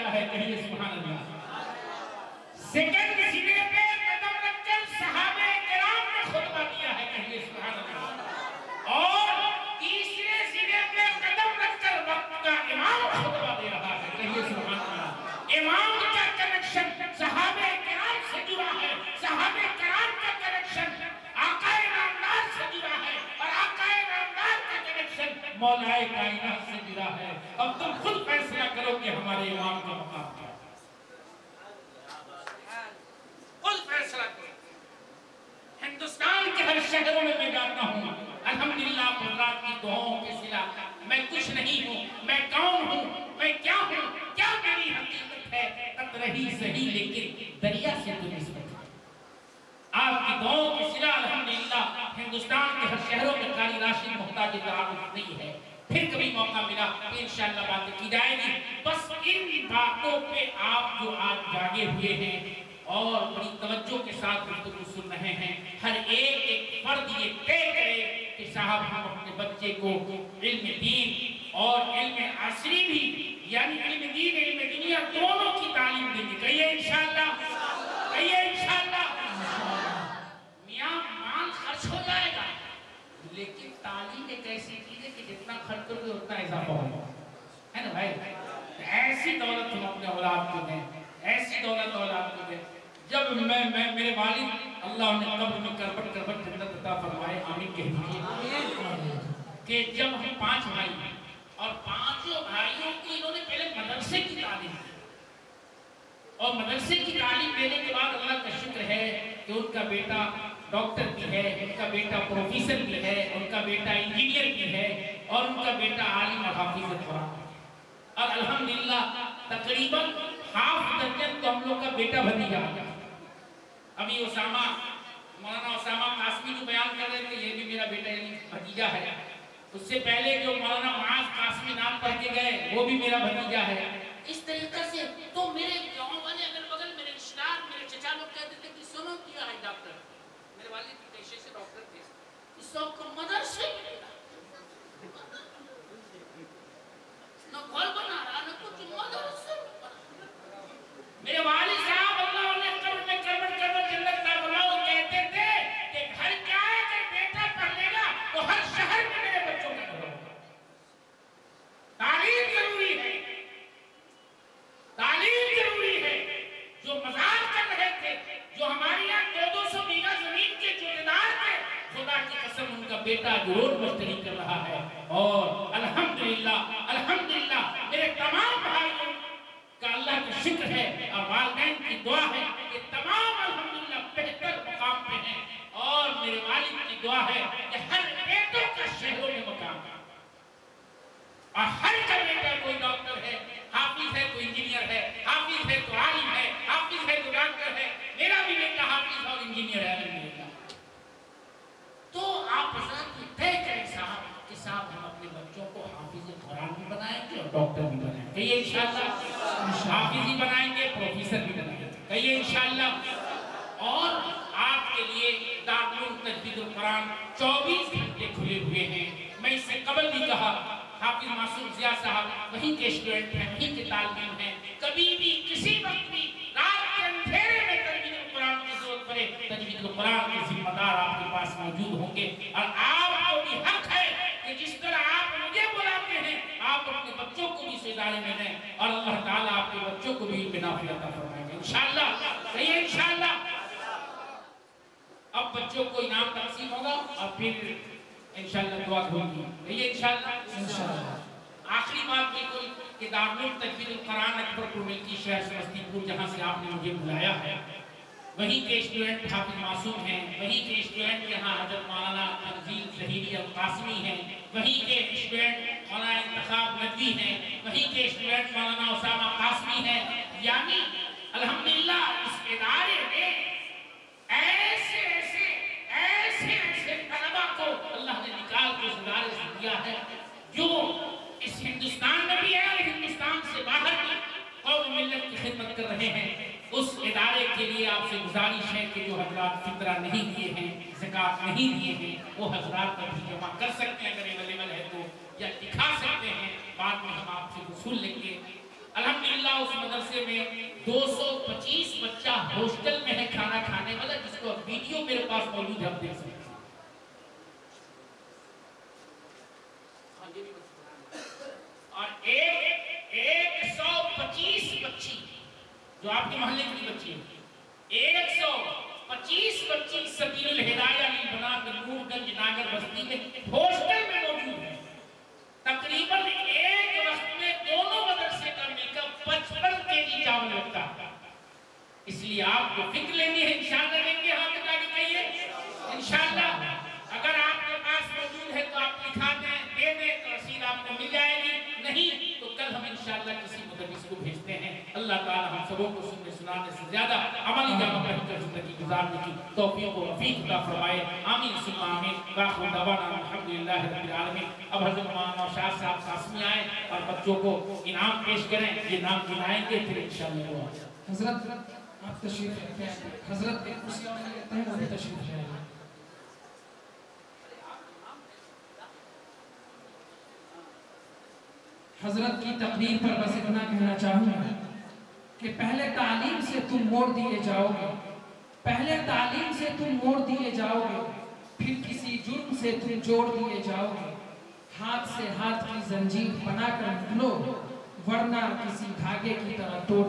दिया है, कहिए सुभान अल्लाह। सेकंड सीने पे कदम रखकर सहाबे किराम ने खुतबा दिया है, कहिए सुभान अल्लाह। और तीसरे सीने पे कदम रखकर वक्त का इमाम खुतबा दे रहा है, कहिए सुभान अल्लाह। इमाम का कनेक्शन सहाबे किराम से जुड़ा है, सहाबे किराम का कनेक्शन आकाए नामदार से जुड़ा है और आकाए नामदार का कनेक्शन मौलाए कायनात से जुड़ा है। अब तुम खुद फैसला करो कि हमारे इमाम का मकाम क्या है, खुद फैसला करो। हिंदुस्तान के हर शहरों में मैं जाता हूँ, अल्हम्दुलिल्लाह हज़रात की दुआओं के सिला मैं कुछ नहीं हूँ, मैं कौन हूँ, मैं क्या हूँ, क्या मेरी हकीकत है, कतरही सही लेकिन दरिया से तो निस्बत है। आपकी दुआओं के सिला अल्हम्दुलिल्लाह हिंदुस्तान के हर शहरों में कारी राशिद मुहताज तारुफ नहीं है। फिर कभी मौका मिला तो इंशाअल्लाह बातें की जाएगी। बस इन बातों पे आप जो आज जागे हुए हैं और बड़ी तवज्जो के साथ गुफ्तगू सुन रहे हैं, हर एक फर्द ये तय करे कि साहब हम अपने बच्चे को इल्म दीन और इल्म असरी भी, यानी इल्म दीन इल्म दुनिया दोनों की तालीम देंगे, कहिए इंशाअल्लाह, कहिए इंशाअल्लाह। मियां माल खर्च हो जाएगा लेकिन तालीम एक ऐसी चीज है कि जितना खर्च करोगे उतना इजाफा होगा, है ना भाई। ऐसी दौलत हम अपने औलाद को दें, ऐसी दौलत औलाद को दें। जब मैं मेरे वालिद अल्लाह ने कब्र में करबट करबट जन्नत अता फरमाए, आमीन कह दीजिए। कि जब हम 5 भाई हैं और पांचों भाइयों को इन्होंने पहले मदरसे की तालीम दी और मदरसे की तालीम देने के बाद अल्लाह का शुक्र है कि उनका बेटा डॉक्टर भी है, उनका बेटा प्रोफेसर भी है, उनका बेटा इंजीनियर भी है और उनका बेटा आलिम और हाफिज़ कुरान। और अल्हम्दुलिल्लाह तकरीबन हाफ दर्जन तो हम लोग का बेटा भतीजा आ गया। अभी उसामा, मौलाना उसामा कासमी जो बयान कर रहे थे, ये भी मेरा बेटा यानी भतीजा है। उससे पहले जो मौलाना मुआज कासमी नाम पढ़ के गए वो भी मेरा भतीजा है। इस तरीके से तो मेरे गाँव वाले अगल बगल मेरे रिश्तेदार, मेरे चचा लोग कहते थे कि सुनो क्या है डॉक्टर, मेरे वालिद पेशे से डॉक्टर थे, इस सबको मदरसे न घर बना रहा न कुछ, मदरसे। मेरे वालिद साहब अल्लाह ने कब्र में करबट करबट जन्नत का बनाओ कहते थे कि घर क्या है, अगर बेटा पढ़ लेगा तो हर शहर में मेरे बच्चों का घर होगा। तालीम जरूरी है, तालीम जरूरी है। जो मजाक कर रहे थे, जो हमारे यहाँ 200 बीघा जमीन के जोतेदार थे, खुदा की कसम उनका बेटा रोड मस्टरी कर रहा है। और अल्हम्दुलिल्लाह अल्हम्दुलिल्लाह मेरे तमाम भाइयों का अल्लाह का शुक्र है और वालिदैन की दुआ है कि तमाम अल्हम्दुलिल्लाह बेहतर मुकाम पे हैं। और मेरे वालिद की दुआ है कि हर बेटों का शहरों में मकाम है और हर का बेटा कोई डॉक्टर है, हाफिज है, कोई इंजीनियर है, हाफिज है तो आलिम है, हाफिज है तो डॉक्टर है। मेरा भी बेटा हाफिज और इंजीनियर है अल्हम्दुलिल्लाह। तो आप तय करें साहब कि साहब हम अपने बच्चों को हाफिज कुरान भी बनाएंगे और डॉक्टर भी बनाएंगे, कहिए इंशाअल्लाह। हाफिज ही बनाएंगे, प्रोफेसर भी बनाएंगे, कहिए इंशाअल्लाह। और आपके लिए दारुल तजवीदुल कुरान 24 घंटे खुले हुए हैं। मैं इससे कबल भी कहा, हाफिज मासूम जिया साहब वहीं के स्टूडेंट हैं, वहीं के तालिब हैं। कभी भी किसी वक्त भी रात के अंधेरे में तजवीदुल कुरान की जरूरत पड़े, तजवीदुल कुरान के जिम्मेदार आपके पास मौजूद होंगे। और आपको भी हक है कि जिस तरह आप मुझे बुलाते हैं आप अपने बच्चों को भी इस इदारे में दें और अल्लाह ताला आपके बच्चों को भी नाफिल अता फरमाएंगे इंशाअल्लाह, कहिए इंशाअल्लाह। अब बच्चों को इनाम तकसीम होगा और फिर इंशाअल्लाह दुआ होगी, कहिए इंशाअल्लाह। आखिरी बात बिल्कुल कि दारुल तजवीदुल कुरान अकबरपुर मिल्की शहर समस्तीपुर जहाँ से आपने मुझे बुलाया है, वहीं के स्टूडेंट हाफिज मासूम हैं, वहीं के स्टूडेंट यहाँ हज़रत मौलाना तंजील ज़हीरी अल कासमी हैं, वहीं के स्टूडेंट मौलाना इंतखाब नदवी हैं, वहीं के स्टूडेंट मौलाना उसामा कासमी हैं। यानी अल्हम्दुलिल्लाह इस इदारे में ऐसे ऐसे ऐसे ऐसे तलबा को अल्लाह ने निकाल के इस इदारे से दिया है जो इस हिंदुस्तान में भी है और हिंदुस्तान से बाहर भी कौम मिल्लत की खिदमत कर रहे हैं। उस इदारे के लिए आपसे गुजारिश है कि जो हजरात फितरा नहीं दिए हैं, ज़कात नहीं दिए हैं, वो हजरात अभी जमा कर सकते हैं अगर अवेलेबल है तो, या दिखा सकते हैं, बाद में हम आपसे वसूल लेंगे। अल्हम्दुलिल्लाह उस मदरसे में 225 बच्चा हॉस्टल में है खाना खाने वाला, जिसको वीडियो मेरे पास मौजूद है, आप देख सकते हैं। और 125 बच्ची जो आपके मोहल्ले की बच्ची है, 125 बच्ची सबील हिदाया बना नूरगंज नागर बस्ती में हॉस्टल में मौजूद है। तकरीबन एक वक्त में दोनों मदरसे का मिलकर 55 केजी चावल लगता है। इसलिए आपको फिक्र लेनी है, इंशाअल्लाह लेंगे, हाथ उठा के कहिए इंशाअल्लाह। अगर आपके पास मौजूद है तो आप लिखा दें, दे दें तो रसीद आपको मिल जाएगी, नहीं तो कल हम इंशाअल्लाह किसी मुदर्रिस को भेजते हैं। अल्लाह ताला हम सबों को सुनने सुनाने से ज्यादा अमली जामा बेहतर जिंदगी गुजारने की तौफीक व रफीक अता फरमाए। आमीन सुम्मा आमीन। वाखिर दवाना अल्हम्दुलिल्लाहि रब्बिल आलमीन। अब हज़रत मौलाना शाह साहब कासमी आए और बच्चों को इनाम पेश करें, ये नाम गिनाएंगे, फिर इंशाअल्लाह हजरत आप तशरीफ रखते हैं। हजरत एक कुर्सी और लेते हैं, वो भी तशरीफ ले आए। हजरत की तकरीर पर बस इतना कहना चाहूंगा कि पहले तालीम से तुम मोड़ दिए जाओगे, पहले तालीम से तुम मोड़ दिए जाओगे, फिर किसी जुर्म से तुम जोड़ दिए जाओगे। हाथ से हाथ की जंजीर बनाकर निकलो, वरना किसी धागे की तरह तोड़